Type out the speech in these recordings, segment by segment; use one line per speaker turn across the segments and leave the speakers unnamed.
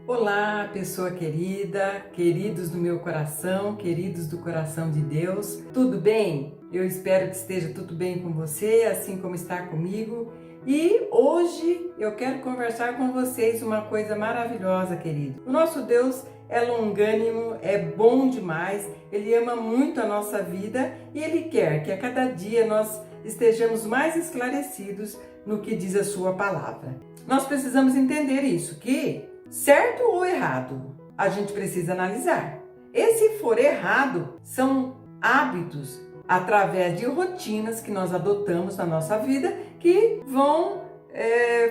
Olá, pessoa querida, queridos do meu coração, queridos do coração de Deus, tudo bem? Eu espero que esteja tudo bem com você, assim como está comigo. E hoje eu quero conversar com vocês uma coisa maravilhosa, querido. O nosso Deus é longânimo, é bom demais, Ele ama muito a nossa vida e Ele quer que a cada dia nós estejamos mais esclarecidos no que diz a sua palavra. Nós precisamos entender isso, que certo ou errado, a gente precisa analisar. E se for errado, são hábitos através de rotinas que nós adotamos na nossa vida que vão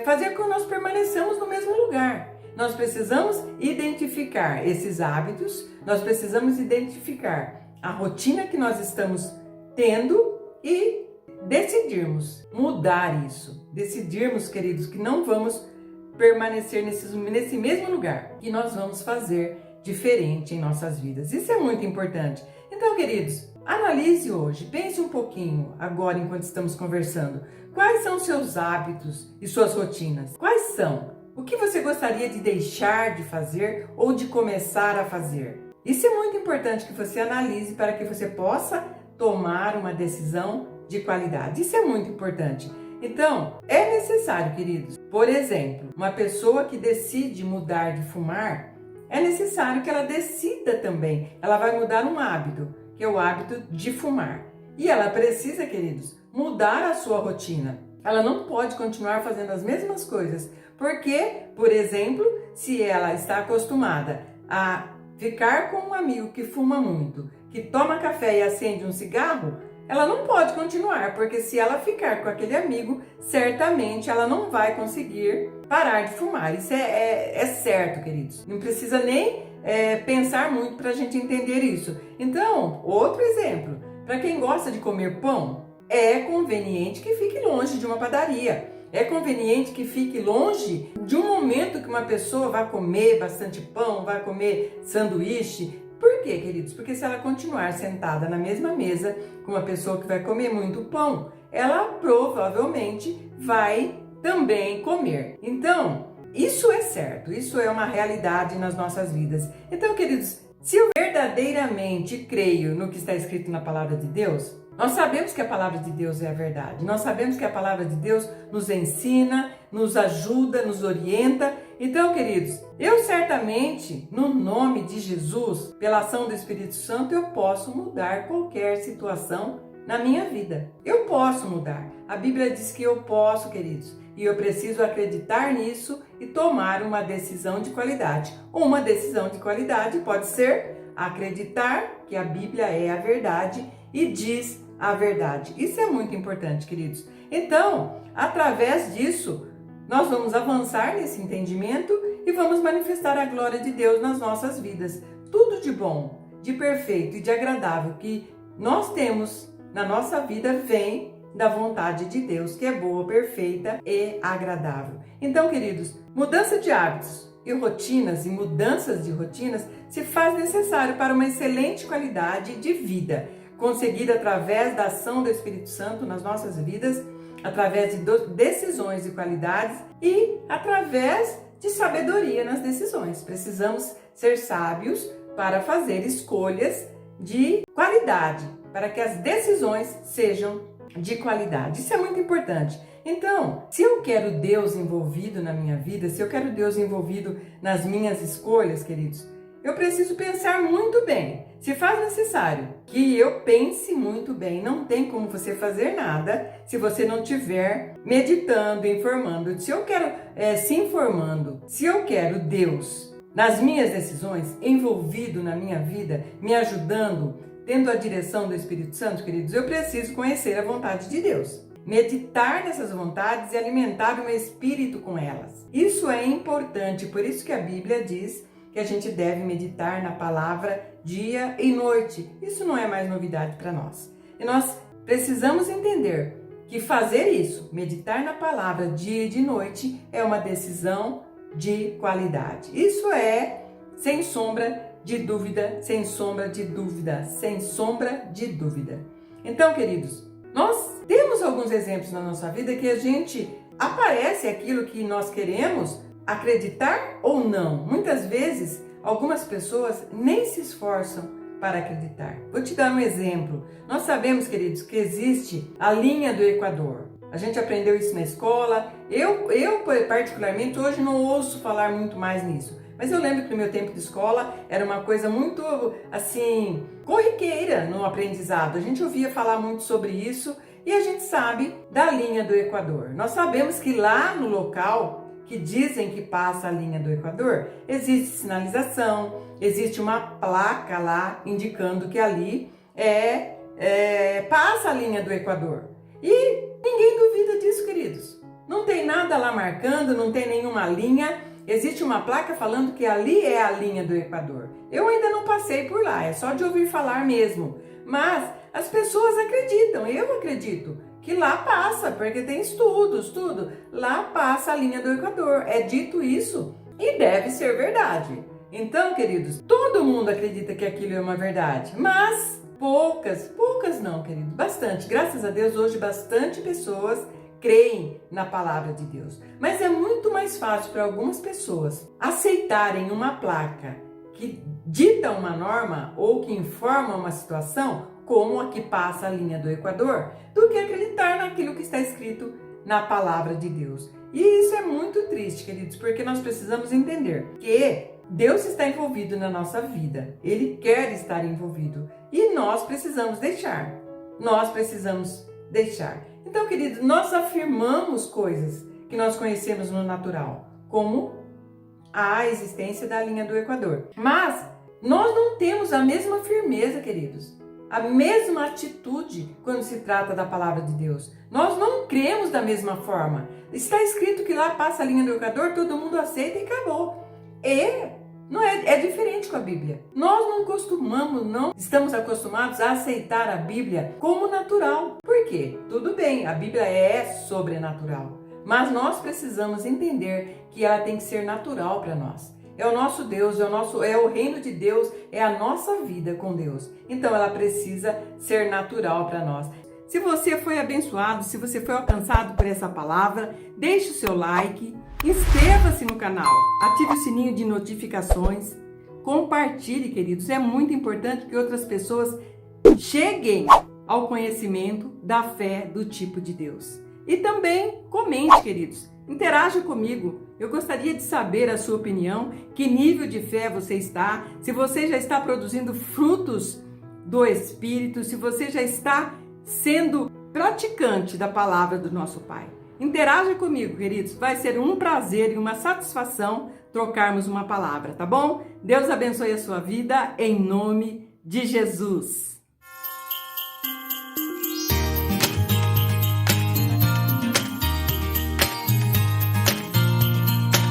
fazer com que nós permaneçamos no mesmo lugar. Nós precisamos identificar esses hábitos, nós precisamos identificar a rotina que nós estamos tendo e decidirmos mudar isso. Decidirmos, queridos, que não vamos permanecer nesse mesmo lugar, que nós vamos fazer diferente em nossas vidas. Isso é muito importante. Então, queridos, analise hoje, pense um pouquinho agora enquanto estamos conversando. Quais são seus hábitos e suas rotinas? Quais são? O que você gostaria de deixar de fazer ou de começar a fazer? Isso é muito importante que você analise para que você possa tomar uma decisão de qualidade. Isso é muito importante. Então, é necessário, queridos, por exemplo, uma pessoa que decide mudar de fumar, é necessário que ela decida também, ela vai mudar um hábito, que é o hábito de fumar. E ela precisa, queridos, mudar a sua rotina. Ela não pode continuar fazendo as mesmas coisas, porque, por exemplo, se ela está acostumada a ficar com um amigo que fuma muito, que toma café e acende um cigarro, ela não pode continuar, porque se ela ficar com aquele amigo, certamente ela não vai conseguir parar de fumar. Isso é certo, queridos. Não precisa nem pensar muito para a gente entender isso. Então, outro exemplo, para quem gosta de comer pão, é conveniente que fique longe de uma padaria. É conveniente que fique longe de um momento que uma pessoa vai comer bastante pão, vai comer sanduíche. Por quê, queridos? Porque se ela continuar sentada na mesma mesa com uma pessoa que vai comer muito pão, ela provavelmente vai também comer. Então, isso é certo, isso é uma realidade nas nossas vidas. Então, queridos, se eu verdadeiramente creio no que está escrito na palavra de Deus, nós sabemos que a palavra de Deus é a verdade. Nós sabemos que a palavra de Deus nos ensina, nos ajuda, nos orienta. Então, queridos, eu certamente, no nome de Jesus, pela ação do Espírito Santo, eu posso mudar qualquer situação na minha vida. Eu posso mudar. A Bíblia diz que eu posso, queridos. E eu preciso acreditar nisso e tomar uma decisão de qualidade. Uma decisão de qualidade pode ser acreditar que a Bíblia é a verdade e diz a verdade. Isso é muito importante, queridos. Então, através disso, nós vamos avançar nesse entendimento e vamos manifestar a glória de Deus nas nossas vidas. Tudo de bom, de perfeito e de agradável que nós temos na nossa vida vem da vontade de Deus, que é boa, perfeita e agradável. Então, queridos, mudança de hábitos e rotinas e mudanças de rotinas se faz necessário para uma excelente qualidade de vida, conseguida através da ação do Espírito Santo nas nossas vidas, através de decisões de qualidades e através de sabedoria nas decisões. Precisamos ser sábios para fazer escolhas de qualidade, para que as decisões sejam de qualidade. Isso é muito importante. Então, se eu quero Deus envolvido na minha vida, se eu quero Deus envolvido nas minhas escolhas, queridos, eu preciso pensar muito bem. Se faz necessário que eu pense muito bem, não tem como você fazer nada se você não estiver meditando, informando. Se eu quero se informando, se eu quero Deus nas minhas decisões, envolvido na minha vida, me ajudando, tendo a direção do Espírito Santo, queridos, eu preciso conhecer a vontade de Deus. Meditar nessas vontades e alimentar o meu espírito com elas. Isso é importante, por isso que a Bíblia diz que a gente deve meditar na palavra dia e noite. Isso não é mais novidade para nós. E nós precisamos entender que fazer isso, meditar na palavra dia e de noite, é uma decisão de qualidade. Isso é sem sombra de dúvida, sem sombra de dúvida, sem sombra de dúvida. Então, queridos, nós temos alguns exemplos na nossa vida que a gente aparece aquilo que nós queremos acreditar ou não. Muitas vezes, algumas pessoas nem se esforçam para acreditar. Vou te dar um exemplo. Nós sabemos, queridos, que existe a linha do Equador. A gente aprendeu isso na escola. Eu particularmente, hoje não ouço falar muito mais nisso. Mas eu lembro que no meu tempo de escola era uma coisa muito, assim, corriqueira no aprendizado. A gente ouvia falar muito sobre isso e a gente sabe da linha do Equador. Nós sabemos que lá no local que dizem que passa a linha do Equador, existe sinalização, existe uma placa lá indicando que ali passa a linha do Equador. E ninguém duvida disso, queridos. Não tem nada lá marcando, não tem nenhuma linha. Existe uma placa falando que ali é a linha do Equador. Eu ainda não passei por lá, é só de ouvir falar mesmo. Mas as pessoas acreditam, eu acredito, que lá passa, porque tem estudos, tudo. Lá passa a linha do Equador. É dito isso e deve ser verdade. Então, queridos, todo mundo acredita que aquilo é uma verdade, mas poucas não, querido, bastante. Graças a Deus, hoje bastante pessoas creem na palavra de Deus. Mas é muito mais fácil para algumas pessoas aceitarem uma placa que dita uma norma ou que informa uma situação, como a que passa a linha do Equador, do que acreditar naquilo que está escrito na palavra de Deus. E isso é muito triste, queridos, porque nós precisamos entender que Deus está envolvido na nossa vida. Ele quer estar envolvido e nós precisamos deixar. Então, queridos, nós afirmamos coisas que nós conhecemos no natural, como a existência da linha do Equador. Mas nós não temos a mesma firmeza, queridos, a mesma atitude quando se trata da palavra de Deus. Nós não cremos da mesma forma. Está escrito que lá passa a linha do Equador, todo mundo aceita e acabou. É diferente com a Bíblia. Nós não estamos acostumados a aceitar a Bíblia como natural. Por quê? Tudo bem, a Bíblia é sobrenatural, mas nós precisamos entender que ela tem que ser natural para nós. É o nosso Deus, é o reino de Deus, é a nossa vida com Deus. Então ela precisa ser natural para nós. Se você foi abençoado, se você foi alcançado por essa palavra, deixe o seu like, inscreva-se no canal, ative o sininho de notificações, compartilhe, queridos. É muito importante que outras pessoas cheguem ao conhecimento da fé do tipo de Deus. E também comente, queridos. Interaja comigo. Eu gostaria de saber a sua opinião, que nível de fé você está, se você já está produzindo frutos do Espírito, se você já está sendo praticante da palavra do nosso Pai. Interaja comigo, queridos. Vai ser um prazer e uma satisfação trocarmos uma palavra, tá bom? Deus abençoe a sua vida em nome de Jesus.